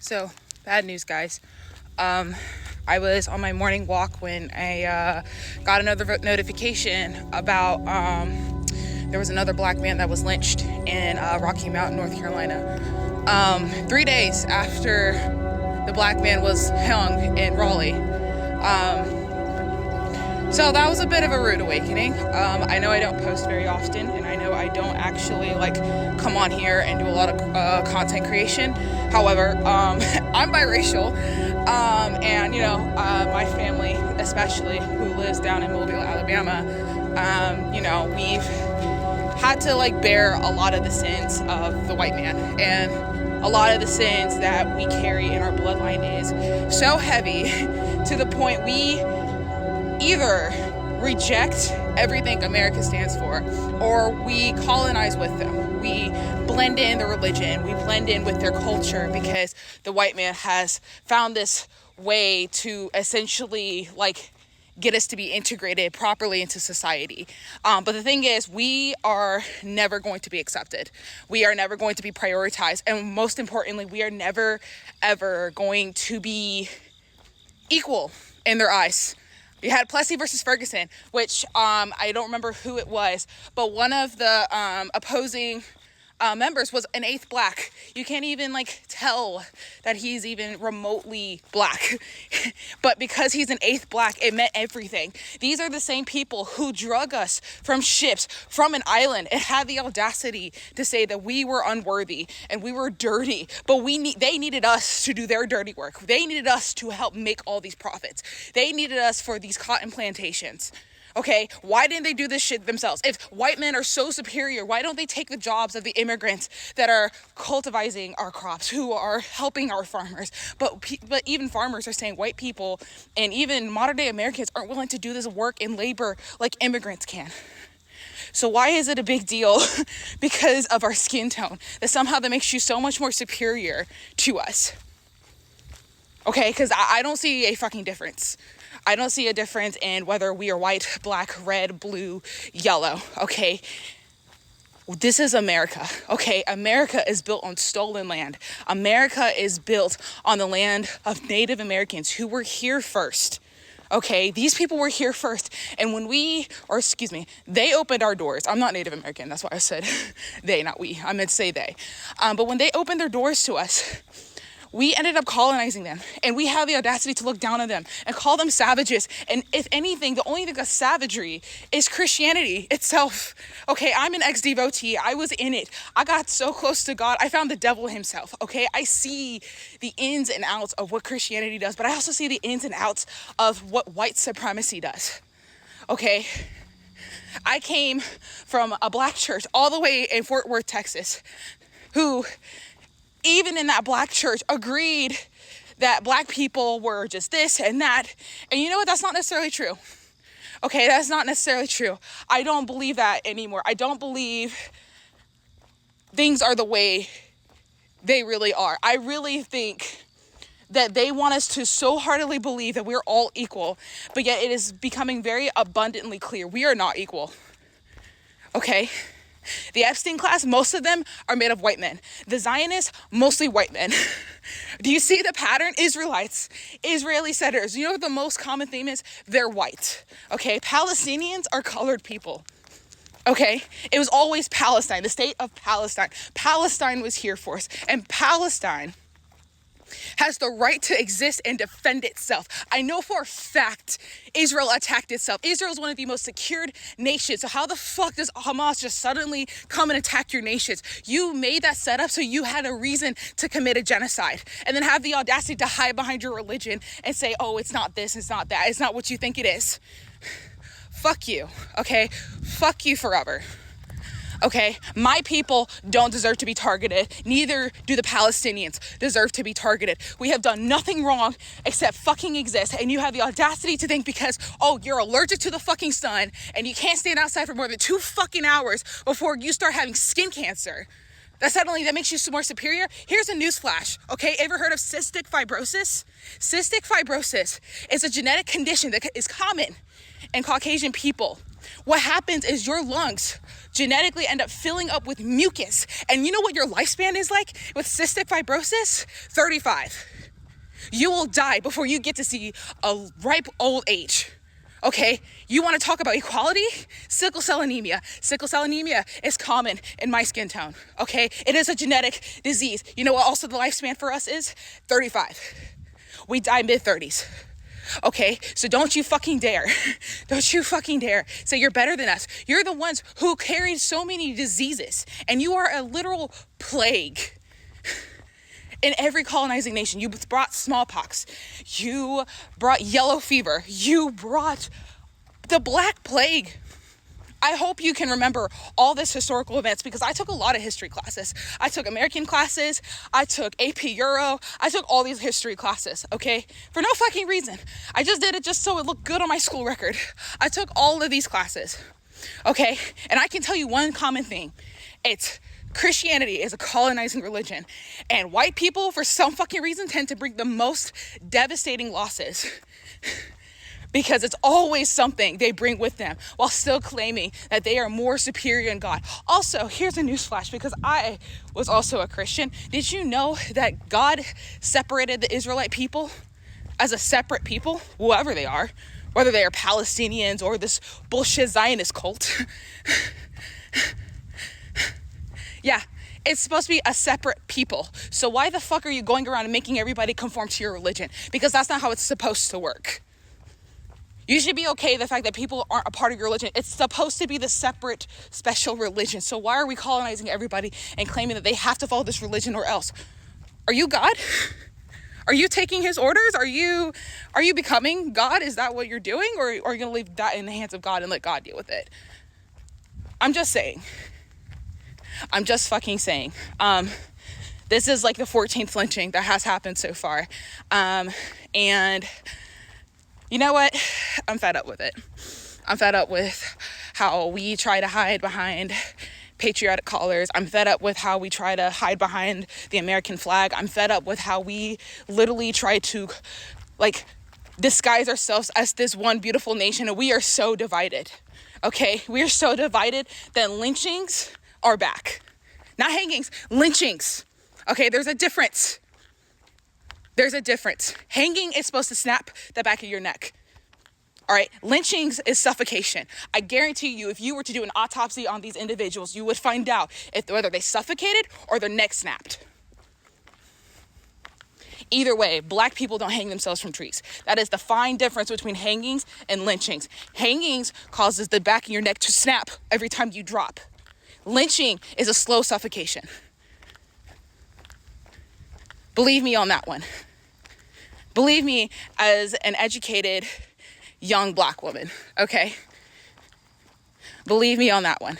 So, bad news, guys. I was on my morning walk when I got another notification about there was another black man that was lynched in Rocky Mount, North Carolina. 3 days after the black man was hung in Raleigh. So that was a bit of a rude awakening. I know I don't post very often, and I know I don't actually come on here and do a lot of content creation. However, I'm biracial, and my family, especially who lives down in Mobile, Alabama, we've had to bear a lot of the sins of the white man, and a lot of the sins that we carry in our bloodline is so heavy to the point we either reject everything America stands for, or we colonize with them. We blend in the religion, we blend in with their culture, because the white man has found this way to essentially get us to be integrated properly into society. But the thing is, we are never going to be accepted. We are never going to be prioritized. And most importantly, we are never, ever going to be equal in their eyes. You had Plessy versus Ferguson, which I don't remember who it was, but one of the opposing members was an eighth black. You can't even tell that he's even remotely black. But because he's an eighth black, it meant everything. These are the same people who drug us from ships, from an island, and had the audacity to say that we were unworthy and we were dirty. But they needed us to do their dirty work. They needed us to help make all these profits. They needed us for these cotton plantations. Okay, why didn't they do this shit themselves? If white men are so superior, why don't they take the jobs of the immigrants that are cultivating our crops, who are helping our farmers? But even farmers are saying white people and even modern day Americans aren't willing to do this work in labor like immigrants can. So why is it a big deal because of our skin tone that somehow that makes you so much more superior to us? Okay, because I don't see a fucking difference. I don't see a difference in whether we are white, black, red, blue, yellow, okay? This is America, okay? America is built on stolen land. America is built on the land of Native Americans who were here first, okay? These people were here first. And when they opened our doors. I'm not Native American, that's why I said they, not we. I meant to say they. But when they opened their doors to us, we ended up colonizing them, and we have the audacity to look down on them and call them savages. And if anything, the only thing that's savagery is Christianity itself. Okay, I'm an ex-devotee. I was in it. I got so close to God. I found the devil himself. Okay, I see the ins and outs of what Christianity does, but I also see the ins and outs of what white supremacy does. Okay, I came from a black church all the way in Fort Worth, Texas, who even in that black church agreed that black people were just this and that. And you know what? That's not necessarily true. Okay, that's not necessarily true. I don't believe that anymore. I don't believe things are the way they really are. I really think that they want us to so heartily believe that we're all equal, but yet it is becoming very abundantly clear we are not equal. Okay? The Epstein class, most of them are made of white men. The Zionists, mostly white men. Do you see the pattern? Israelites, Israeli settlers. You know what the most common theme is? They're white. Okay, Palestinians are colored people. Okay, it was always Palestine, the state of Palestine. Palestine was here for us, and Palestine has the right to exist and defend itself. I know for a fact Israel attacked itself. Israel is one of the most secured nations. So how the fuck does Hamas just suddenly come and attack your nations? You made that setup so you had a reason to commit a genocide, and then have the audacity to hide behind your religion and say, oh, it's not this, it's not that, it's not what you think it is. Fuck you, okay? Fuck you forever. Okay, my people don't deserve to be targeted. Neither do the Palestinians deserve to be targeted. We have done nothing wrong except fucking exist. And you have the audacity to think because, oh, you're allergic to the fucking sun and you can't stand outside for more than 2 fucking hours before you start having skin cancer, that makes you more superior. Here's a newsflash, okay? Ever heard of cystic fibrosis? Cystic fibrosis is a genetic condition that is common in Caucasian people. what happens is your lungs genetically end up filling up with mucus. And you know what your lifespan is like with cystic fibrosis? 35. You will die before you get to see a ripe old age. Okay, you want to talk about equality? Sickle cell anemia. Sickle cell anemia is common in my skin tone. Okay, it is a genetic disease. You know what also the lifespan for us is? 35. We die mid-30s. Okay, so don't you fucking dare say you're better than us. You're the ones who carried so many diseases, and you are a literal plague. In every colonizing nation, you brought smallpox, you brought yellow fever, you brought the Black Plague. I hope you can remember all this historical events, because I took a lot of history classes. I took American classes, I took AP Euro, I took all these history classes, okay? For no fucking reason. I just did it just so it looked good on my school record. I took all of these classes, okay? And I can tell you one common thing. It's Christianity is a colonizing religion, and white people, for some fucking reason, tend to bring the most devastating losses because it's always something they bring with them while still claiming that they are more superior in God. Also, here's a newsflash, because I was also a Christian. Did you know that God separated the Israelite people as a separate people, whoever they are, whether they are Palestinians or this bullshit Zionist cult? Yeah, it's supposed to be a separate people. So why the fuck are you going around and making everybody conform to your religion? Because that's not how it's supposed to work. You should be okay with the fact that people aren't a part of your religion. It's supposed to be the separate, special religion. So why are we colonizing everybody and claiming that they have to follow this religion or else? Are you God? Are you taking his orders? Are you becoming God? Is that what you're doing? Or are you going to leave that in the hands of God and let God deal with it? I'm just saying. I'm just fucking saying. This is like the 14th lynching that has happened so far. And you know what? I'm fed up with it. I'm fed up with how we try to hide behind patriotic colors. I'm fed up with how we try to hide behind the American flag. I'm fed up with how we literally try to disguise ourselves as this one beautiful nation, and we are so divided. Okay? We are so divided that lynchings are back. Not hangings, lynchings. Okay, there's a difference. There's a difference. Hanging is supposed to snap the back of your neck. All right, lynchings is suffocation. I guarantee you, if you were to do an autopsy on these individuals, you would find out whether they suffocated or their neck snapped. Either way, Black people don't hang themselves from trees. That is the fine difference between hangings and lynchings. Hangings causes the back of your neck to snap every time you drop. Lynching is a slow suffocation. Believe me on that one. Believe me as an educated young Black woman, okay? Believe me on that one.